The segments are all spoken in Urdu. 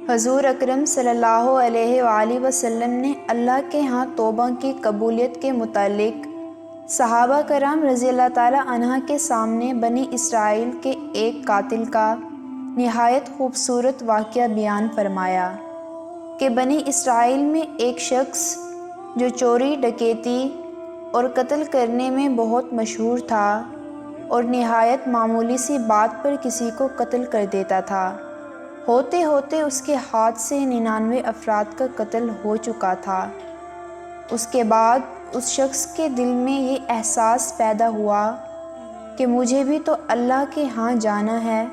حضور اکرم صلی اللہ علیہ وآلہ وسلم نے اللہ کے ہاں توبہ کی قبولیت کے متعلق صحابہ کرام رضی اللہ تعالی عنہ کے سامنے بنی اسرائیل کے ایک قاتل کا نہایت خوبصورت واقعہ بیان فرمایا کہ بنی اسرائیل میں ایک شخص جو چوری ڈکیتی اور قتل کرنے میں بہت مشہور تھا اور نہایت معمولی سی بات پر کسی کو قتل کر دیتا تھا، ہوتے ہوتے اس کے ہاتھ سے 99 افراد کا قتل ہو چکا تھا۔ اس کے بعد اس شخص کے دل میں یہ احساس پیدا ہوا کہ مجھے بھی تو اللہ کے ہاں جانا ہے،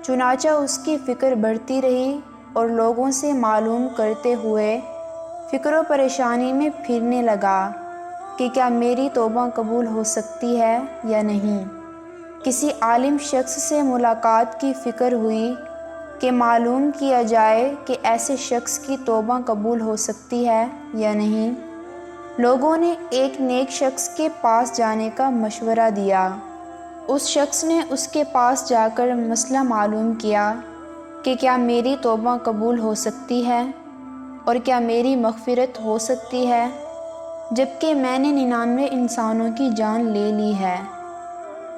چنانچہ اس کی فکر بڑھتی رہی اور لوگوں سے معلوم کرتے ہوئے فکر و پریشانی میں پھرنے لگا کہ کیا میری توبہ قبول ہو سکتی ہے یا نہیں۔ کسی عالم شخص سے ملاقات کی فکر ہوئی کہ معلوم کیا جائے کہ ایسے شخص کی توبہ قبول ہو سکتی ہے یا نہیں۔ لوگوں نے ایک نیک شخص کے پاس جانے کا مشورہ دیا۔ اس شخص نے اس کے پاس جا کر مسئلہ معلوم کیا کہ کیا میری توبہ قبول ہو سکتی ہے اور کیا میری مغفرت ہو سکتی ہے جبکہ میں نے 99 انسانوں کی جان لے لی ہے۔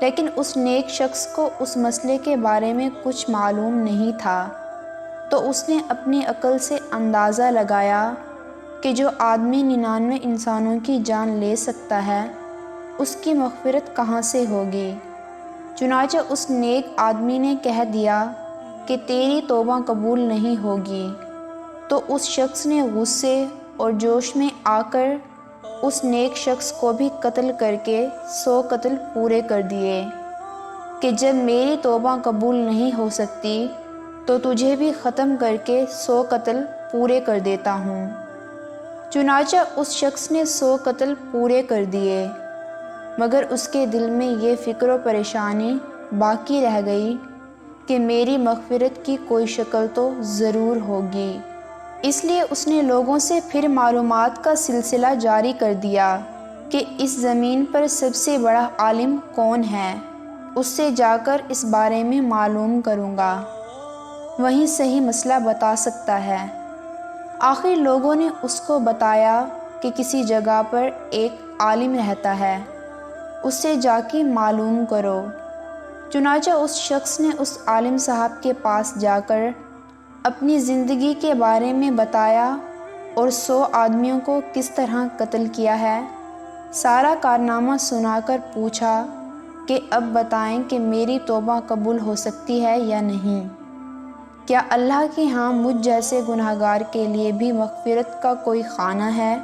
لیکن اس نیک شخص کو اس مسئلے کے بارے میں کچھ معلوم نہیں تھا، تو اس نے اپنی عقل سے اندازہ لگایا کہ جو آدمی 99 انسانوں کی جان لے سکتا ہے اس کی مغفرت کہاں سے ہوگی۔ چنانچہ اس نیک آدمی نے کہہ دیا کہ تیری توبہ قبول نہیں ہوگی، تو اس شخص نے غصے اور جوش میں آ کر اس نیک شخص کو بھی قتل کر کے 100 قتل پورے کر دیے کہ جب میری توبہ قبول نہیں ہو سکتی تو تجھے بھی ختم کر کے 100 قتل پورے کر دیتا ہوں۔ چنانچہ اس شخص نے 100 قتل پورے کر دیے، مگر اس کے دل میں یہ فکر و پریشانی باقی رہ گئی کہ میری مغفرت کی کوئی شکل تو ضرور ہوگی۔ اس لیے اس نے لوگوں سے پھر معلومات کا سلسلہ جاری کر دیا کہ اس زمین پر سب سے بڑا عالم کون ہے، اس سے جا کر اس بارے میں معلوم کروں گا، وہیں صحیح مسئلہ بتا سکتا ہے۔ آخر لوگوں نے اس کو بتایا کہ کسی جگہ پر ایک عالم رہتا ہے، اس سے جا کے معلوم کرو۔ چنانچہ اس شخص نے اس عالم صاحب کے پاس جا کر اپنی زندگی کے بارے میں بتایا اور 100 آدمیوں کو کس طرح قتل کیا ہے سارا کارنامہ سنا کر پوچھا کہ اب بتائیں کہ میری توبہ قبول ہو سکتی ہے یا نہیں، کیا اللہ کے ہاں مجھ جیسے گناہگار کے لیے بھی مغفرت کا کوئی خانہ ہے۔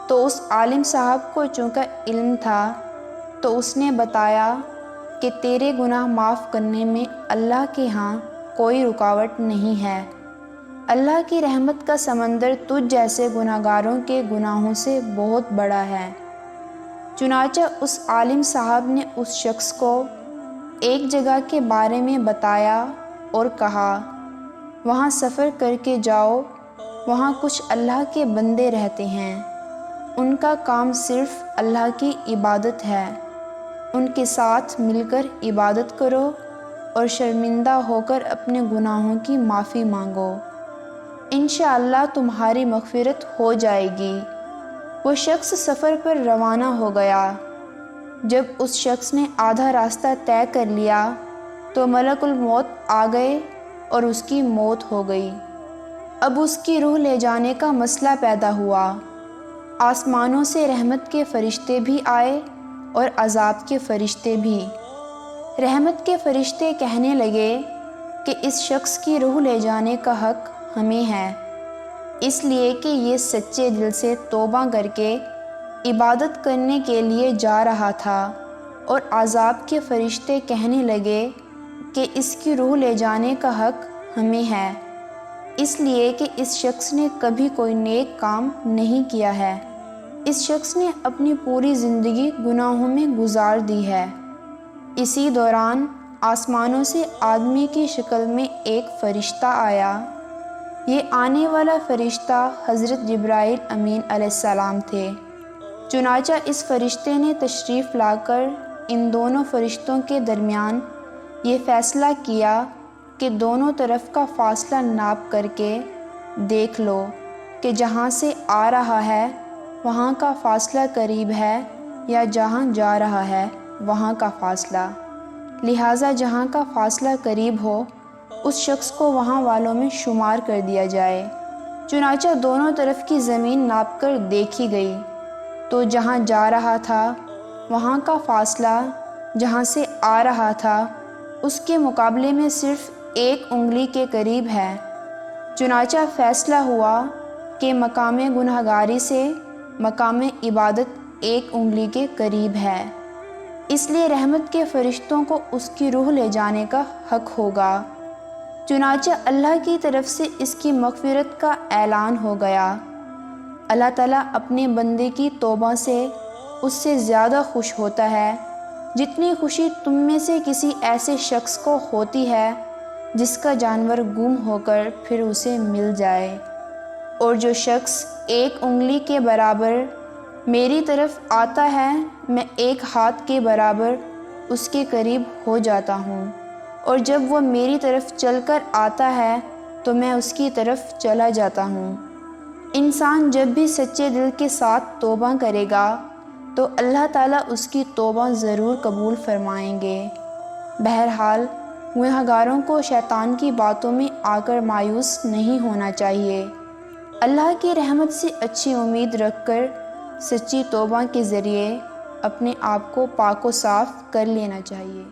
تو اس عالم صاحب کو چونکہ علم تھا تو اس نے بتایا کہ تیرے گناہ معاف کرنے میں اللہ کے ہاں کوئی رکاوٹ نہیں ہے، اللہ کی رحمت کا سمندر تجھ جیسے گناہگاروں کے گناہوں سے بہت بڑا ہے۔ چنانچہ اس عالم صاحب نے اس شخص کو ایک جگہ کے بارے میں بتایا اور کہا وہاں سفر کر کے جاؤ، وہاں کچھ اللہ کے بندے رہتے ہیں، ان کا کام صرف اللہ کی عبادت ہے، ان کے ساتھ مل کر عبادت کرو اور شرمندہ ہو کر اپنے گناہوں کی معافی مانگو، انشاءاللہ تمہاری مغفرت ہو جائے گی۔ وہ شخص سفر پر روانہ ہو گیا۔ جب اس شخص نے آدھا راستہ طے کر لیا تو ملک الموت آ گئے اور اس کی موت ہو گئی۔ اب اس کی روح لے جانے کا مسئلہ پیدا ہوا۔ آسمانوں سے رحمت کے فرشتے بھی آئے اور عذاب کے فرشتے بھی۔ رحمت کے فرشتے کہنے لگے کہ اس شخص کی روح لے جانے کا حق ہمیں ہے، اس لیے کہ یہ سچے دل سے توبہ کر کے عبادت کرنے کے لیے جا رہا تھا۔ اور عذاب کے فرشتے کہنے لگے کہ اس کی روح لے جانے کا حق ہمیں ہے، اس لیے کہ اس شخص نے کبھی کوئی نیک کام نہیں کیا ہے، اس شخص نے اپنی پوری زندگی گناہوں میں گزار دی ہے۔ اسی دوران آسمانوں سے آدمی کی شکل میں ایک فرشتہ آیا۔ یہ آنے والا فرشتہ حضرت جبرائیل امین علیہ السلام تھے۔ چنانچہ اس فرشتے نے تشریف لا کر ان دونوں فرشتوں کے درمیان یہ فیصلہ کیا کہ دونوں طرف کا فاصلہ ناپ کر کے دیکھ لو کہ جہاں سے آ رہا ہے وہاں کا فاصلہ قریب ہے یا جہاں جا رہا ہے وہاں کا فاصلہ، لہٰذا جہاں کا فاصلہ قریب ہو اس شخص کو وہاں والوں میں شمار کر دیا جائے۔ چنانچہ دونوں طرف کی زمین ناپ کر دیکھی گئی تو جہاں جا رہا تھا وہاں کا فاصلہ جہاں سے آ رہا تھا اس کے مقابلے میں صرف 1 انگلی کے قریب ہے۔ چنانچہ فیصلہ ہوا کہ مقام گنہگاری سے مقام عبادت 1 انگلی کے قریب ہے، اس لیے رحمت کے فرشتوں کو اس کی روح لے جانے کا حق ہوگا۔ چنانچہ اللہ کی طرف سے اس کی مغفرت کا اعلان ہو گیا۔ اللہ تعالیٰ اپنے بندے کی توبہ سے اس سے زیادہ خوش ہوتا ہے جتنی خوشی تم میں سے کسی ایسے شخص کو ہوتی ہے جس کا جانور گم ہو کر پھر اسے مل جائے، اور جو شخص 1 انگلی کے برابر میری طرف آتا ہے میں 1 ہاتھ کے برابر اس کے قریب ہو جاتا ہوں، اور جب وہ میری طرف چل کر آتا ہے تو میں اس کی طرف چلا جاتا ہوں۔ انسان جب بھی سچے دل کے ساتھ توبہ کرے گا تو اللہ تعالیٰ اس کی توبہ ضرور قبول فرمائیں گے۔ بہرحال گنہگاروں کو شیطان کی باتوں میں آ کر مایوس نہیں ہونا چاہیے، اللہ کی رحمت سے اچھی امید رکھ کر سچی توبہ کے ذریعے اپنے آپ کو پاک و صاف کر لینا چاہیے۔